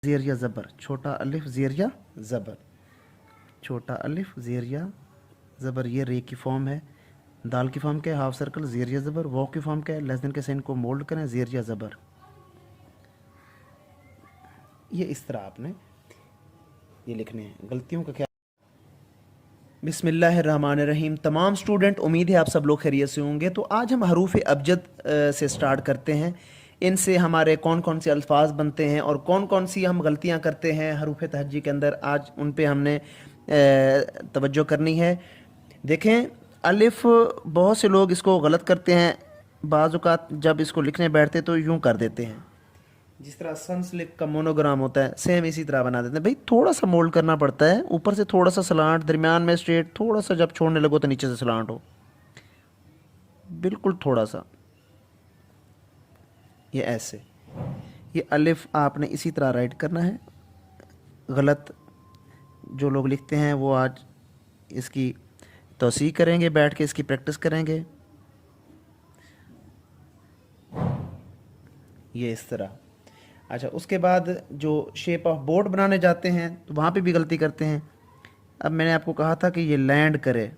ज़ेर या ज़बर, छोटा अलिफ ज़ेर या ज़बर, छोटा अलिफ ज़ेर या ज़बर, ये रे की फॉर्म है। दाल की फॉर्म क्या है? हाफ सर्कल ज़ेर या ज़बर। वाव की फॉर्म क्या है? लेस देन के साइन को मोल्ड करें, ज़ेर या ज़बर। ये इस तरह आपने ये लिखने हैं। गलतियों का क्या? बिस्मिल्लाहिर्रहमानिर्रहीम। तमाम स्टूडेंट, उम्मीद है आप सब लोग खैरियत से होंगे। तो आज हम हरूफ अबजद से स्टार्ट करते हैं। इनसे हमारे कौन कौन से अल्फाज बनते हैं और कौन कौन सी हम गलतियां करते हैं हरूफ तहज्जी के अंदर, आज उन पे हमने तवज्जो करनी है। देखें, अलिफ, बहुत से लोग इसको गलत करते हैं। बाज़ औक़ात जब इसको लिखने बैठते तो यूँ कर देते हैं, जिस तरह सनस्लिक का मोनोग्राम होता है, सेम इसी तरह बना देते हैं। भाई थोड़ा सा मोल्ड करना पड़ता है, ऊपर से थोड़ा सा सलांट, दरमियान में स्ट्रेट, थोड़ा सा जब छोड़ने लगो तो नीचे से सलांट हो, बिल्कुल थोड़ा सा। ये ऐसे, ये अलिफ आपने इसी तरह राइट करना है। गलत जो लोग लिखते हैं वो आज इसकी तौसीह करेंगे, बैठ के इसकी प्रैक्टिस करेंगे। ये इस तरह। अच्छा, उसके बाद जो शेप ऑफ बोट बनाने जाते हैं तो वहाँ पे भी गलती करते हैं। अब मैंने आपको कहा था कि ये लैंड करे,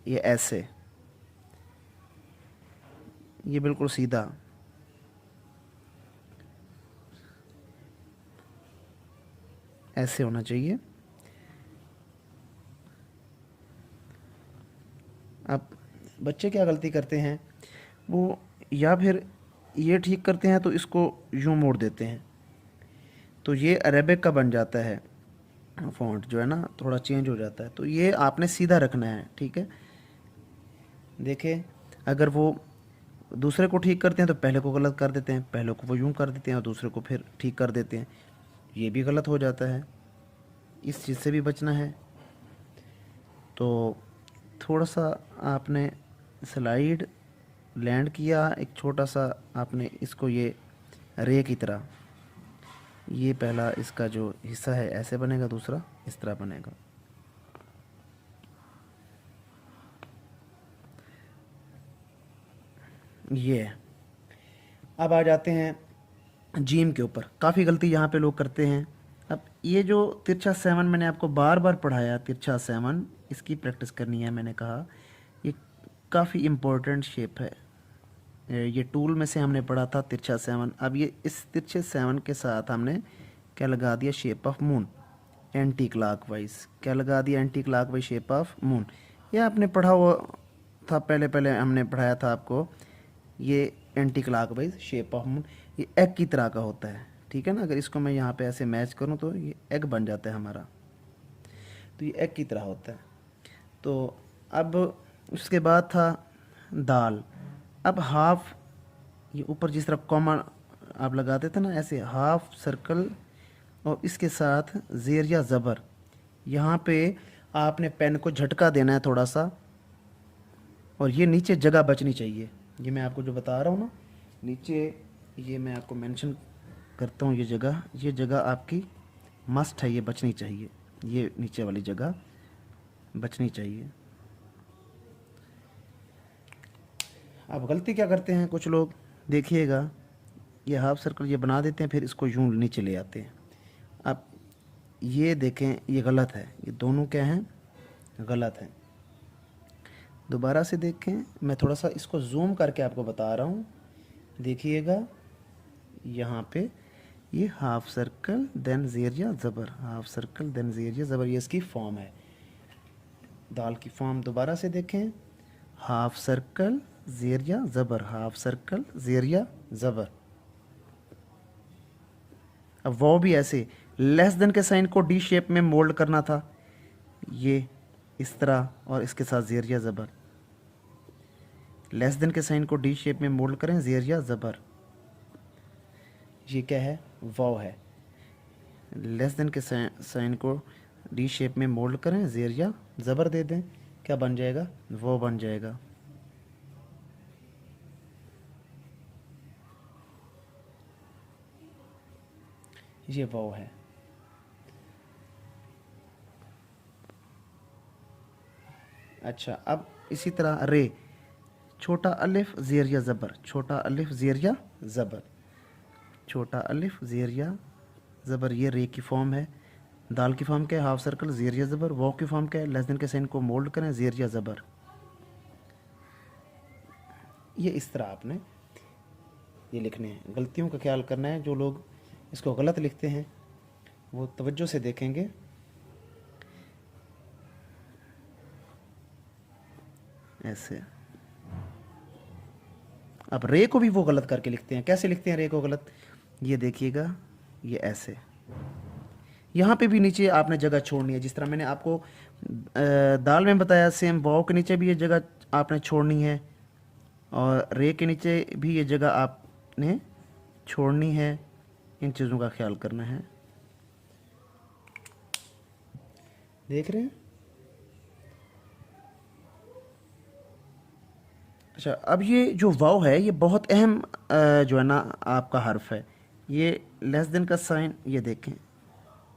ये ऐसे, ये बिल्कुल सीधा, ऐसे होना चाहिए। अब बच्चे क्या गलती करते हैं, वो या फिर ये ठीक करते हैं तो इसको यूँ मोड़ देते हैं, तो ये अरेबिक का बन जाता है। फ़ॉन्ट जो है ना थोड़ा चेंज हो जाता है। तो ये आपने सीधा रखना है, ठीक है। देखें, अगर वो दूसरे को ठीक करते हैं तो पहले को गलत कर देते हैं, पहले को वो यूँ कर देते हैं और दूसरे को फिर ठीक कर देते हैं, ये भी गलत हो जाता है। इस चीज़ से भी बचना है। तो थोड़ा सा आपने स्लाइड लैंड किया, एक छोटा सा आपने इसको ये रे की तरह, ये पहला इसका जो हिस्सा है ऐसे बनेगा, दूसरा इस तरह बनेगा। ये है। अब आ जाते हैं जीम के ऊपर। काफ़ी गलती यहाँ पे लोग करते हैं। अब ये जो तिरछा 7 मैंने आपको बार बार पढ़ाया, तिरछा 7 इसकी प्रैक्टिस करनी है। मैंने कहा ये काफ़ी इम्पोर्टेंट शेप है। ये टूल में से हमने पढ़ा था तिरछा 7। अब ये इस तिरछे 7 के साथ हमने क्या लगा दिया? Shape of moon, anti clockwise. क्या लगा दिया? Anti clockwise shape of moon. ये आपने पढ़ा हुआ था, पहले पहले हमने पढ़ाया था आपको। ये anti clockwise shape of moon, ये एग की तरह का होता है, ठीक है ना। अगर इसको मैं यहाँ पे ऐसे मैच करूँ तो ये एग बन जाता है हमारा, तो ये एग की तरह होता है। तो अब उसके बाद था दाल। अब हाफ, ये ऊपर जिस तरफ कॉमा आप लगाते थे ना, ऐसे हाफ सर्कल और इसके साथ ज़ेर या ज़बर, यहाँ पे आपने पेन को झटका देना है थोड़ा सा, और ये नीचे जगह बचनी चाहिए। ये मैं आपको जो बता रहा हूँ ना, नीचे ये मैं आपको मेंशन करता हूँ, ये जगह आपकी मस्ट है, ये बचनी चाहिए, ये नीचे वाली जगह बचनी चाहिए। अब गलती क्या करते हैं कुछ लोग, देखिएगा, ये हाफ सर्कल ये बना देते हैं, फिर इसको यूं नीचे ले आते हैं। अब ये देखें, ये गलत है, ये दोनों क्या हैं? गलत हैं। दोबारा से देखें, मैं थोड़ा सा इसको जूम करके आपको बता रहा हूँ, देखिएगा। यहाँ पे ये हाफ सर्कल देन ज़ेर या ज़बर, हाफ सर्कल देन ज़ेर या ज़बर, ये इसकी फॉर्म है, दाल की फॉर्म। दोबारा से देखें, हाफ सर्कल ज़ेर या ज़बर, हाफ सर्कल ज़ेर या ज़बर। अब वो भी ऐसे, लेस देन के साइन को डी शेप में मोल्ड करना था, ये इस तरह, और इसके साथ ज़ेर या ज़बर। लेस देन के साइन को डी शेप में मोल्ड करें, ज़ेर या ज़बर। ये क्या है? वाव है। लेस देन के साइन को डी शेप में मोल्ड करें, ज़ेर या ज़बर दे दें, क्या बन जाएगा? वो बन जाएगा। ये वाव है। अच्छा, अब इसी तरह रे, छोटा अलिफ ज़ेर या ज़बर, छोटा अलिफ ज़ेर या ज़बर, छोटा अलिफ ज़ेर या ज़बर, ये रे की फॉर्म है। दाल की फॉर्म क्या है? हाफ सर्कल, ज़ेर या ज़बर। वाव की फॉर्म क्या है? लेस देन के साइन को मोल्ड करें, ज़ेर या ज़बर। ये इस तरह आपने ये लिखने हैं। गलतियों का ख्याल करना है, जो लोग इसको गलत लिखते हैं वो तवज्जो से देखेंगे। ऐसे। अब रे को भी वो गलत करके लिखते हैं। कैसे लिखते हैं रे को गलत? ये देखिएगा, ये ऐसे। यहाँ पे भी नीचे आपने जगह छोड़नी है, जिस तरह मैंने आपको दाल में बताया, सेम वाव के नीचे भी ये जगह आपने छोड़नी है और रे के नीचे भी ये जगह आपने छोड़नी है। इन चीज़ों का ख्याल करना है। देख रहे हैं? अच्छा, अब ये जो वाव है ये बहुत अहम जो है ना आपका हर्फ है। ये लेस देन का साइन, ये देखें,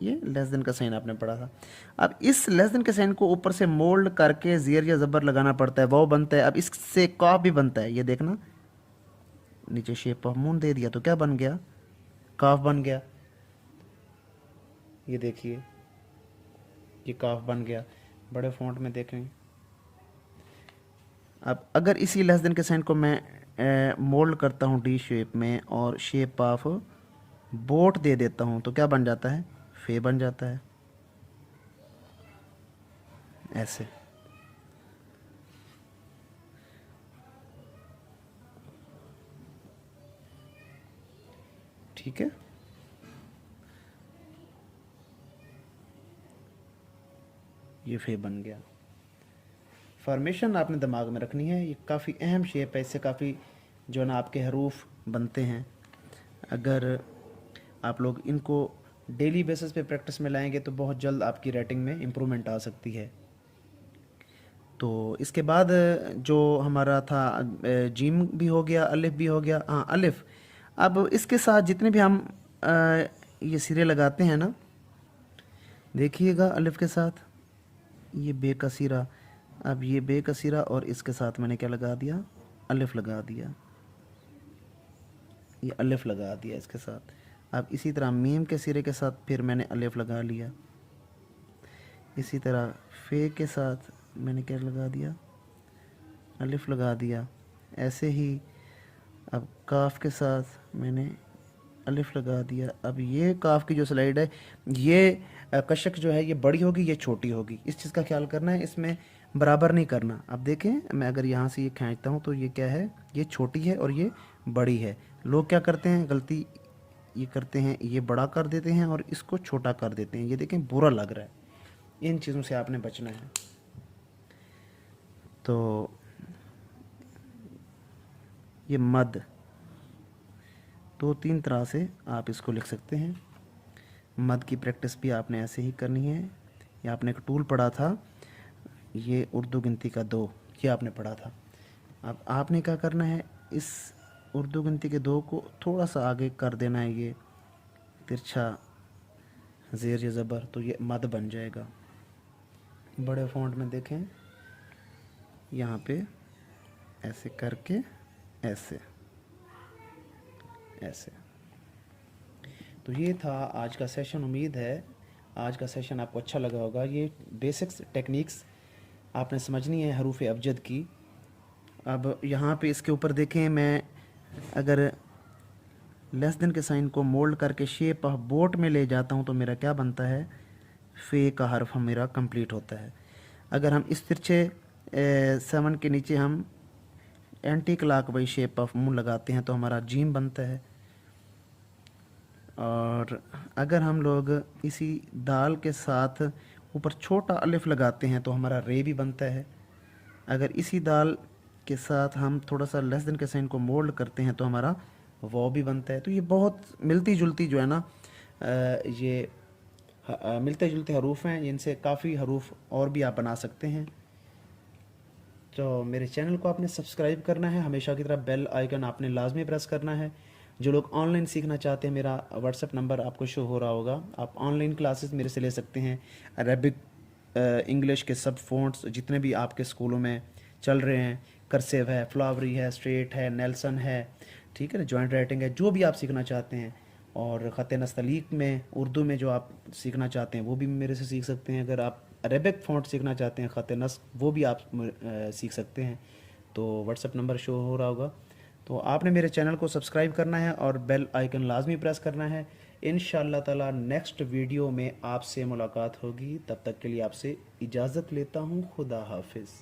ये लेस देन का साइन आपने पढ़ा था। अब इस लेस देन के साइन को ऊपर से मोल्ड करके ज़ेर या ज़बर लगाना पड़ता है, वाव बनता है। अब इससे काफ भी बनता है, ये देखना, नीचे शेप ऑफ मून दे दिया तो क्या बन गया? काफ बन गया। ये देखिए, ये काफ बन गया। बड़े फॉन्ट में देखें। अब अगर इसी लेस देन के साइन को मैं मोल्ड करता हूँ डी शेप में और शेप ऑफ बोट दे देता हूँ तो क्या बन जाता है? फे बन जाता है। ऐसे। ठीक है। ये फे बन गया। फॉर्मेशन आपने दिमाग में रखनी है, ये काफ़ी अहम शेप है, इससे काफ़ी जो है ना आपके हरूफ बनते हैं। अगर आप लोग इनको डेली बेसिस पे प्रैक्टिस में लाएंगे तो बहुत जल्द आपकी राइटिंग में इम्प्रूवमेंट आ सकती है। तो इसके बाद जो हमारा था जीम भी हो गया, अलिफ भी हो गया। हाँ, अलिफ। अब इसके साथ जितने भी हम ये सिरे लगाते हैं ना, देखिएगा अलिफ के साथ ये बे का सिरा। अब ये बे का सिरा और इसके साथ मैंने क्या लगा दिया? अलिफ लगा दिया। ये अलिफ लगा दिया इसके साथ। अब इसी तरह मीम के सिरे के साथ फिर मैंने अलिफ लगा लिया। इसी तरह फे के साथ मैंने क्या लगा दिया? अलिफ लगा दिया। ऐसे ही अब काफ के साथ मैंने अलिफ लगा दिया। अब ये काफ की जो स्लाइड है, ये कशक जो है ये बड़ी होगी, ये छोटी होगी। इस चीज़ का ख्याल करना है, इसमें बराबर नहीं करना। अब देखें, मैं अगर यहाँ से ये खींचता हूँ तो ये क्या है? ये छोटी है और ये बड़ी है। लोग क्या करते हैं, गलती ये करते हैं, ये बड़ा कर देते हैं और इसको छोटा कर देते हैं। ये देखें, बुरा लग रहा है। इन चीज़ों से आपने बचना है। तो ये मद, दो तीन तरह से आप इसको लिख सकते हैं। मद की प्रैक्टिस भी आपने ऐसे ही करनी है। ये आपने एक टूल पढ़ा था, ये उर्दू गिनती का 2, ये आपने पढ़ा था। अब आपने क्या करना है, इस उर्दू गिनती के 2 को थोड़ा सा आगे कर देना है, ये तिरछा ज़ेर या ज़बर, तो ये मद बन जाएगा। बड़े फॉन्ट में देखें, यहाँ पे ऐसे करके ऐसे ऐसे। तो ये था आज का सेशन। उम्मीद है आज का सेशन आपको अच्छा लगा होगा। ये बेसिक्स टेक्निक्स आपने समझनी है हरूफ अबजद की। अब यहाँ पे इसके ऊपर देखें, मैं अगर लेस देन के साइन को मोल्ड करके शेप ऑफ बोट में ले जाता हूँ तो मेरा क्या बनता है? फे का हर्फ मेरा कंप्लीट होता है। अगर हम इस तिरछे 7 के नीचे हम anti clock wise shape of मुंह लगाते हैं तो हमारा जीम बनता है। और अगर हम लोग इसी दाल के साथ ऊपर छोटा अलिफ लगाते हैं तो हमारा रे भी बनता है। अगर इसी दाल के साथ हम थोड़ा सा लेस देन के साइन को मोल्ड करते हैं तो हमारा वो भी बनता है। तो ये बहुत मिलती जुलती जो है ना ये मिलते जुलते हरूफ हैं, इनसे काफ़ी हरूफ और भी आप बना सकते हैं। तो मेरे चैनल को आपने सब्सक्राइब करना है, हमेशा की तरह बेल आइकन आपने लाजमी प्रेस करना है। जो लोग ऑनलाइन सीखना चाहते हैं, मेरा व्हाट्सएप नंबर आपको शो हो रहा होगा, आप ऑनलाइन क्लासेस मेरे से ले सकते हैं। अरबिक इंग्लिश के सब फ़ॉन्ट्स जितने भी आपके स्कूलों में चल रहे हैं, कर्सिव है, फ्लावरी है, स्ट्रेट है, नेल्सन है, ठीक है ना, जॉइंट राइटिंग है, जो भी आप सीखना चाहते हैं और ख़त नस्तलीक में उर्दू में जो आप सीखना चाहते हैं वो भी मेरे से सीख सकते हैं। अगर आप अरेबिक फ़ॉन्ट सीखना चाहते हैं ख़त नस्ख वो भी आप सीख सकते हैं। तो व्हाट्सएप नंबर शो हो रहा होगा। तो आपने मेरे चैनल को सब्सक्राइब करना है और बेल आइकन लाजमी प्रेस करना है। इंशाअल्लाह ताला नेक्स्ट वीडियो में आपसे मुलाकात होगी। तब तक के लिए आपसे इजाज़त लेता हूँ। खुदा हाफिज़।